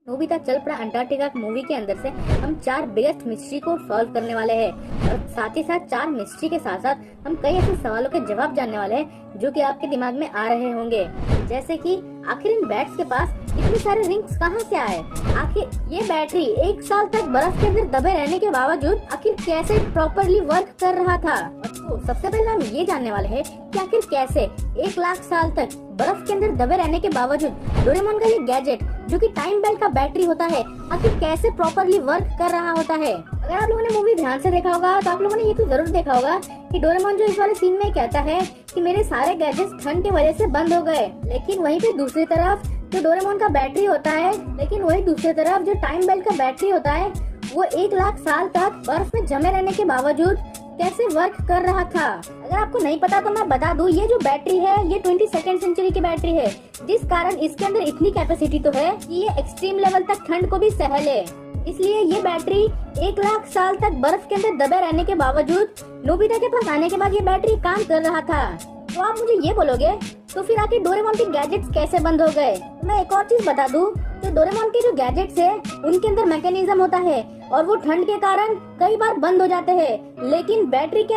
Nobita चल पड़ा Antarctica movie के अंदर से हम 4 बिगेस्ट मिस्ट्री को सॉल्व करने वाले हैं और साथ ही साथ 4 मिस्ट्री के साथ साथ हम कई ऐसे सवालों के जवाब जानने वाले हैं जो कि आपके दिमाग में आ रहे होंगे, जैसे कि आखिर इन बैट्स के पास इतने सारे रिंग्स कहाँ से आए, आखिर ये बैटरी 1 साल तक बर्फ के अंदर दबे रहने के बावजूद आखिर कैसे प्रॉपरली वर्क कर रहा था। तो सबसे पहले हम ये जानने वाले हैं कि आखिर कैसे 1 लाख साल तक बर्फ के अंदर दबे रहने के बावजूद डोरेमोन का ये गैजेट जो कि टाइम बेल्ट का बैटरी होता है आखिर कैसे प्रॉपरली वर्क कर रहा होता है। अगर आप लोगों ने मूवी ध्यान से देखा होगा तो आप लोगों ने ये तो जरूर देखा होगा कि डोरेमोन जो इस वाले सीन में कहता है कि मेरे सारे गैजेट्स ठंड की वजह से बंद हो गए, लेकिन वहीं पे दूसरी तरफ जो डोरेमोन का बैटरी होता है, लेकिन वही दूसरी तरफ जो टाइम बेल्ट का बैटरी होता है वो 1 लाख साल तक बर्फ में जमे रहने के बावजूद कैसे वर्क कर रहा था। अगर आपको नहीं पता तो मैं बता दूं, ये जो बैटरी है ये 22nd सेंचुरी की बैटरी है, जिस कारण इसके अंदर इतनी कैपेसिटी तो है कि ये एक्सट्रीम लेवल तक ठंड को भी सह ले। इसलिए ये बैटरी 1 लाख साल तक बर्फ के अंदर दबे रहने के बावजूद नोबिता के पास आने के बाद ये बैटरी काम कर रहा था। तो आप मुझे ये बोलोगे तो फिर आखिर डोरेमोन के गैजेट्स कैसे बंद हो गए। मैं एक और चीज बता दूं, तो डोरेमोन के जो गैजेट्स है उनके अंदर मैकेनिज्म होता है और वो ठंड के कारण कई बार बंद हो जाते हैं, लेकिन बैटरी के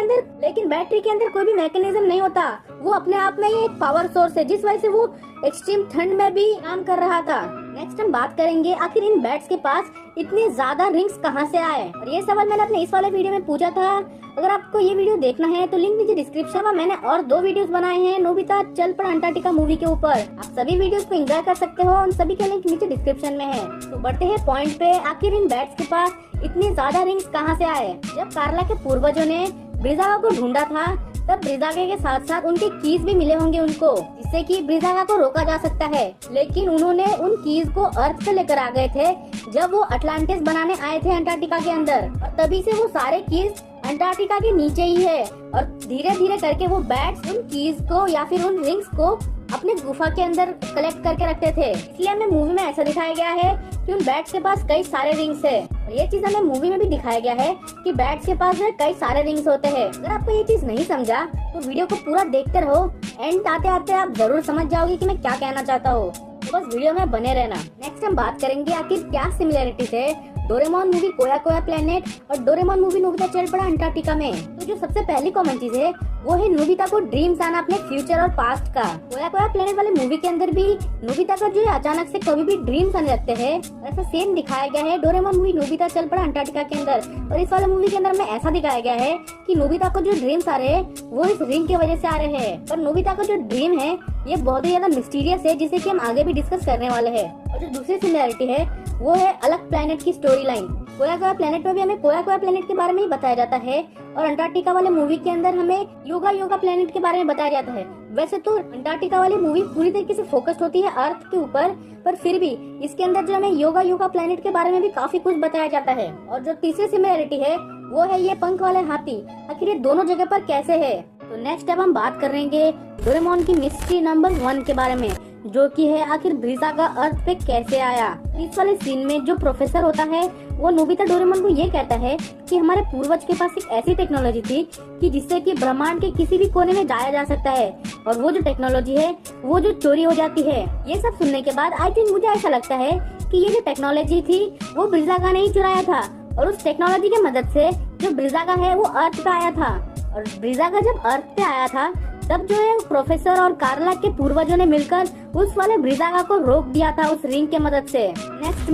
अंदर कोई भी मैकेनिज्म नहीं होता। वो अपने आप में ही एक पावर सोर्स है जिस वजह से वो एक्सट्रीम ठंड में भी काम कर रहा था। नेक्स्ट हम बात करेंगे आखिर इन बैट्स के पास इतने ज्यादा रिंग्स कहां से आए, और ये सवाल मैंने अपने इस वाले वीडियो में पूछा था। अगर आपको ये वीडियो देखना है तो लिंक नीचे डिस्क्रिप्शन में मैंने और 2 वीडियोस बनाए हैं नोबिता चल पड़ा अंटार्कटिका मूवी के ऊपर। आप सभी वीडियोस को एंजॉय कर सकते हो, उन सभी के लिंक नीचे डिस्क्रिप्शन में है। तो बढ़ते हैं पॉइंट पे, आखिर इन बैट्स के पास इतने ज्यादा रिंग्स कहां से आए। जब कार्ला के पूर्वजों ने ब्रिजागा को ढूंढा था तब ब्रिजागा के साथ साथ उनके कीज भी मिले होंगे उनको, जिससे कि ब्रिजागा को रोका जा सकता है, लेकिन उन्होंने उन कीज को अर्थ पे लेकर आ गए थे जब वो अटलांटिस बनाने आए थे अंटार्कटिका के अंदर, और तभी से वो सारे कीज अंटार्कटिका के नीचे ही है। और धीरे धीरे करके वो बैट्स उन कीज को या फिर उन रिंग्स को अपने गुफा के अंदर कलेक्ट करके रखते थे। इसलिए हमें मूवी में ऐसा दिखाया गया है कि उन बैट्स के पास कई सारे रिंग्स है, और ये चीज हमें मूवी में भी दिखाया गया है कि बैट्स के पास कई सारे रिंग्स होते हैं। अगर आपको ये चीज नहीं समझा तो वीडियो को पूरा देखते रहो, एंड आते आते आप जरूर समझ जाओगे कि मैं क्या कहना चाहता हूँ। तो बस वीडियो में बने रहना। नेक्स्ट हम बात करेंगे आखिर क्या सिमिलरिटीज है डोरेमोन मूवी कोया कोया प्लेनेट और डोरेमोन मूवी नोबिता चल पड़ा अंटार्कटिका में। तो जो सबसे पहली कॉमन चीज है वो है नोबिता को ड्रीम्स आना अपने फ्यूचर और पास्ट का। कोया कोया प्लेनेट वाले मूवी के अंदर भी नोबिता का जो है अचानक से कभी भी ड्रीम्स आने लगते हैं, ऐसा सेम दिखाया गया है डोरेमोन मूवी नोबिता चल पड़ा अंटार्कटिका के अंदर। और इस वाले मूवी के अंदर में ऐसा दिखाया गया है कि नोबिता को जो ड्रीम्स आ रहे हैं वो इस रिंग की वजह से आ रहे हैं, और नोबिता का जो ड्रीम है ये बहुत ही ज्यादा मिस्टीरियस है, जिसे कि हम आगे भी डिस्कस करने वाले हैं। और जो दूसरी सिमिलरिटी है वो है अलग प्लेनेट की स्टोरी लाइन। कोया कोया प्लेनेट में भी हमें कोया कोया प्लेनेट के बारे में ही बताया जाता है, और अंटार्कटिका वाले मूवी के अंदर हमें योगा योगा प्लेनेट के बारे में बताया जाता है। वैसे तो अंटार्कटिका वाली मूवी पूरी तरीके से फोकस्ड होती है अर्थ के ऊपर, पर फिर भी इसके अंदर जो हमें योगा योगा प्लेनेट के बारे में भी काफी कुछ बताया जाता है। और जो तीसरी सिमिलरिटी है वो है ये पंख वाले हाथी, आखिर ये दोनों जगह पर कैसे है। तो नेक्स्ट अब हम बात करेंगे डोरेमोन की मिस्ट्री नंबर 1 के बारे में, जो कि है आखिर ब्रिजागा अर्थ पे कैसे आया। इस वाले सीन में जो प्रोफेसर होता है वो नोबिता डोरेमोन को ये कहता है कि हमारे पूर्वज के पास एक ऐसी टेक्नोलॉजी थी कि जिससे कि ब्रह्मांड के किसी भी कोने में जाया जा सकता है, और वो जो टेक्नोलॉजी है वो जो चोरी हो जाती है। ये सब सुनने के बाद आई थिंक मुझे ऐसा लगता है कि ये जो टेक्नोलॉजी थी वो ब्रिजागा ने ही चुराया था, और उस टेक्नोलॉजी की मदद से जो ब्रिजागा है वो अर्थ पे आया था। और ब्रिजागा जब अर्थ पे आया था तब जो है प्रोफेसर और कार्ला के पूर्वजों ने मिलकर उस वाले ब्रिजागा को रोक दिया था उस रिंग के मदद से। नेक्स्ट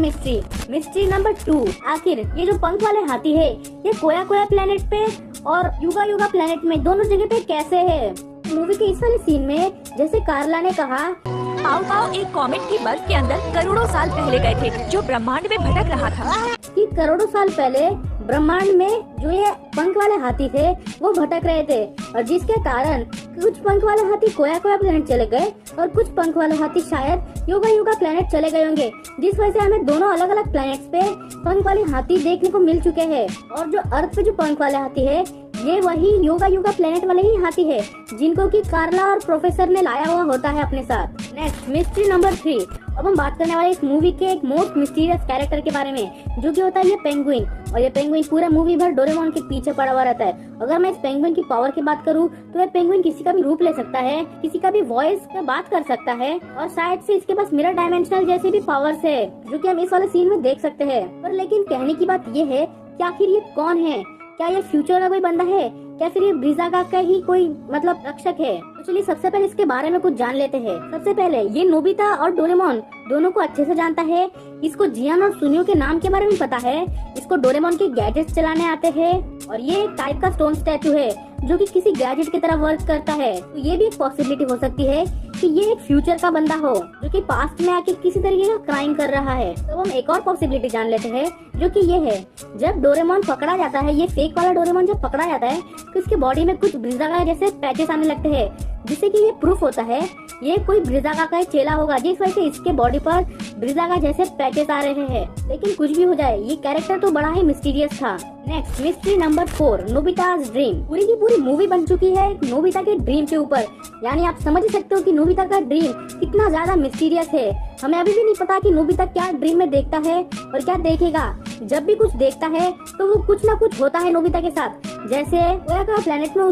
मिस्ट्री नंबर 2, आखिर ये जो पंख वाले हाथी है ये कोया कोया प्लेनेट पे और युगा युगा प्लेनेट में दोनों जगह पे कैसे है। मूवी के इस वाले सीन में जैसे कार्ला ने कहा पाव पाव एक कॉमेट की बर्फ के अंदर करोड़ों साल पहले गए थे जो ब्रह्मांड में भटक रहा था, कि करोड़ों साल पहले ब्रह्मांड में जो ये पंख वाले हाथी थे वो भटक रहे थे, और जिसके कारण कुछ पंख वाले हाथी कोया कोया प्लेनेट चले गए और कुछ पंख वाले हाथी शायद योगा योगा प्लेनेट चले गए होंगे, जिस वजह से हमें दोनों अलग अलग प्लेनेट्स पे पंख वाले हाथी देखने को मिल चुके हैं। और जो अर्थ पे जो पंख वाले हाथी है ये वही योगा योगा प्लेनेट वाले ही हाथी है जिनको कि कार्ला और प्रोफेसर ने लाया हुआ होता है अपने साथ। Next mystery number 3। अब हम बात करने वाले इस मूवी के एक मोस्ट मिस्टीरियस कैरेक्टर के बारे में, जो कि होता है ये पेंगुइन। और ये पेंगुइन पूरे मूवी भर डोरेमोन के पीछे पड़ा हुआ रहता है। अगर मैं इस पेंगुइन की पावर की बात करूँ तो ये पेंगुइन किसी का भी रूप ले सकता है, किसी का भी वॉइस में बात कर सकता है, और शायद से इसके पास मिरर डायमेंशनल जैसी भी पावर्स है, जो कि हम इस वाले सीन में देख सकते हैं। पर लेकिन कहने की बात ये है कि आखिर ये कौन है? क्या ये फ्यूचर का कोई बंदा है, क्या फिर ये ब्रिजागा का ही कोई मतलब रक्षक है? तो चलिए सबसे पहले इसके बारे में कुछ जान लेते हैं। सबसे पहले ये नोबिता और डोरेमोन दोनों को अच्छे से जानता है। इसको जियान और सुनियो के नाम के बारे में पता है। इसको डोरेमोन के गैजेट्स चलाने आते हैं, और ये एक टाइप का स्टोन स्टैचू है जो कि किसी गैजेट की तरह वर्क करता है। तो ये भी एक पॉसिबिलिटी हो सकती है कि ये एक फ्यूचर का बंदा हो जो कि पास्ट में आके किसी तरीके का क्राइम कर रहा है। तो हम एक और पॉसिबिलिटी जान लेते हैं, जो कि ये है, जब डोरेमोन पकड़ा जाता है, ये फेक वाला डोरेमोन जब पकड़ा जाता है तो इसके बॉडी में कुछ ब्रिजागा जैसे पैचेस आने लगते हैं, जिससे कि ये प्रूफ होता है ये कोई ब्रिजागा का चेला होगा, जिस वजह से इसके बॉडी पर ब्रिजागा जैसे पैचेस आ रहे हैं। लेकिन कुछ भी हो जाए, ये कैरेक्टर तो बड़ा ही मिस्टीरियस था। Next mystery number 4, Nobita's dream. पूरी की पूरी मूवी बन चुकी है नोबिता के ड्रीम के ऊपर। यानी आप समझ ही सकते हो कि नोबिता का ड्रीम कितना ज्यादा मिस्टीरियस है। हमें अभी भी नहीं पता कि नोबिता क्या ड्रीम में देखता है और क्या देखेगा। जब भी कुछ देखता है तो वो कुछ ना कुछ होता है नोबिता के साथ। जैसे कोयाकोया प्लेनेट में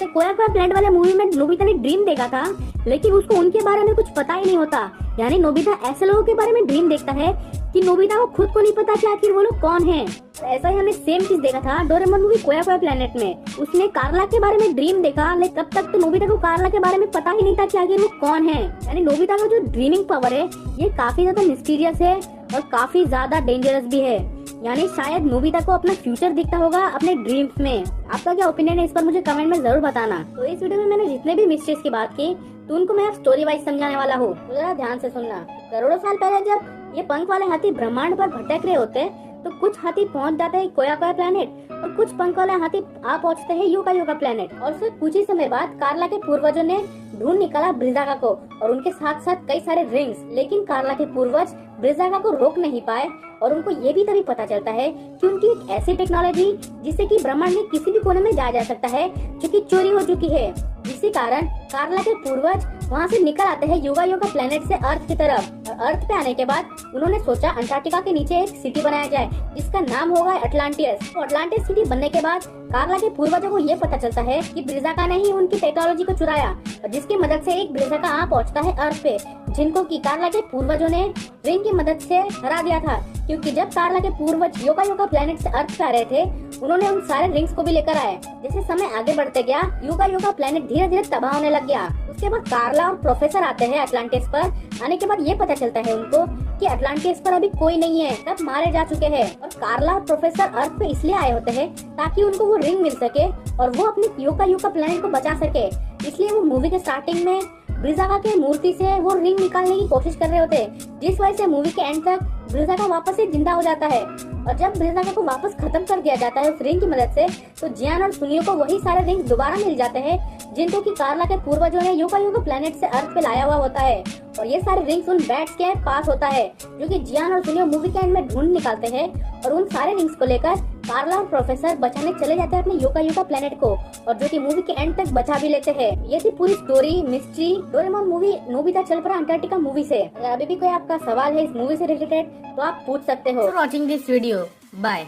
कोयाकोया प्लेनेट वाले मूवी में नोबिता ने ड्रीम देखा था, लेकिन उसको उनके बारे में कुछ पता ही नहीं होता। यानी नोबिता ऐसे लोगों के बारे में ड्रीम देखता है कि नोबिता को खुद को नहीं पता कि आखिर वो लोग कौन हैं। ऐसा ही हमने सेम चीज देखा था डोरेमोन मूवी कोयाकोया प्लेनेट में। उसने कार्ला के बारे में ड्रीम देखा, लेकिन तब तक तो नोबिता को कार्ला के बारे में पता ही नहीं था कि आखिर वो कौन है। यानी नोबिता का जो ड्रीमिंग पावर है ये काफी ज्यादा मिस्टीरियस है और काफी ज्यादा डेंजरस भी है। यानी शायद नोबिता को अपना फ्यूचर दिखता होगा अपने ड्रीम्स में। आपका क्या ओपिनियन है इस पर मुझे कमेंट में जरूर बताना। तो इस वीडियो में मैंने जितने भी मिस्ट्रीज की बात की तो उनको मैं स्टोरी वाइज समझाने वाला हूँ, तो जरा ध्यान से सुनना। करोड़ों साल पहले जब ये पंख वाले हाथी ब्रह्मांड पर भटक रहे होते तो कुछ हाथी पहुंच जाते हैं कोयाकोया प्लेनेट और कुछ पंख वाले हाथी आ पहुंचते हैं योगा योगा प्लेनेट। और फिर कुछ ही समय बाद कार्ला के पूर्वजों ने ढूंढ निकाला ब्रिजागा को और उनके साथ साथ कई सारे रिंग्स। लेकिन कार्ला के पूर्वज ब्रिजागा को रोक नहीं पाए और उनको ये भी तभी पता चलता है कि उनकी एक ऐसी टेक्नोलॉजी जिससे कि ब्रह्मांड में किसी भी कोने में जाया जा सकता है, जो कि चोरी हो चुकी है। जिसके कारण कार्ला के पूर्वज वहाँ से निकल आते हैं योगा योगा प्लेनेट से अर्थ की तरफ। और अर्थ पे आने के बाद उन्होंने सोचा अंटार्कटिका के नीचे एक सिटी बनाया जाए जिसका नाम होगा अटलांटिस। तो अटलांटिस सिटी बनने के बाद कार्ला के पूर्वजों को ये पता चलता है कि ब्रिजागा ने ही उनकी टेक्नोलॉजी को चुराया, और जिसकी मदद से एक ब्रिजागा आ पहुंचता है अर्थ पे, जिनको कि कार्ला के पूर्वजों ने रिंग की मदद से हरा दिया था। क्योंकि जब कार्ला के पूर्वज योगा योगा प्लेनेट से अर्थ पे आ रहे थे, उन्होंने उन सारे रिंग्स को भी लेकर आए। जैसे समय आगे बढ़ते गया, योगा योगा प्लेनेट धीरे धीरे तबाह होने लग गया। उसके बाद कार्ला और प्रोफेसर आते हैं अटलांटिस पर। आने के बाद ये पता चलता है उनको कि अटलांटिस पर अभी कोई नहीं है, सब मारे जा चुके हैं। और कार्ला और प्रोफेसर अर्थ पे इसलिए आए होते हैं ताकि उनको वो रिंग मिल सके और वो अपने योगा योगा प्लेनेट को बचा सके। इसलिए वो मूवी के स्टार्टिंग में ब्रिजागा के मूर्ति से वो रिंग निकालने की कोशिश कर रहे होते हैं, जिस वजह से मूवी के एंड तक ब्रिजागा वापस से जिंदा हो जाता है। और जब ब्रिजागा को वापस खत्म कर दिया जाता है उस रिंग की मदद से, तो जियान और सुनियो को वही सारे रिंग दोबारा मिल जाते हैं जिनको कि कार्ला के पूर्वजों ने योगा योगा प्लेनेट से अर्थ पे लाया हुआ होता है। और ये सारे रिंग्स उन बैट्स के पास होता है, जो कि जियान और सुनियो मूवी के एंड में ढूंढ निकालते हैं। और उन सारे रिंग्स को लेकर कार्ला और प्रोफेसर बचाने चले जाते हैं अपने योगा योगा प्लेनेट को, और जो कि मूवी के एंड तक बचा भी लेते हैं। ये थी पूरी story mystery Doraemon movie Nobita चल पड़ा अंटार्कटिका मूवी से। अगर अभी भी कोई आपका सवाल है इस मूवी से रिलेटेड तो आप पूछ सकते हो। Watching this video, bye.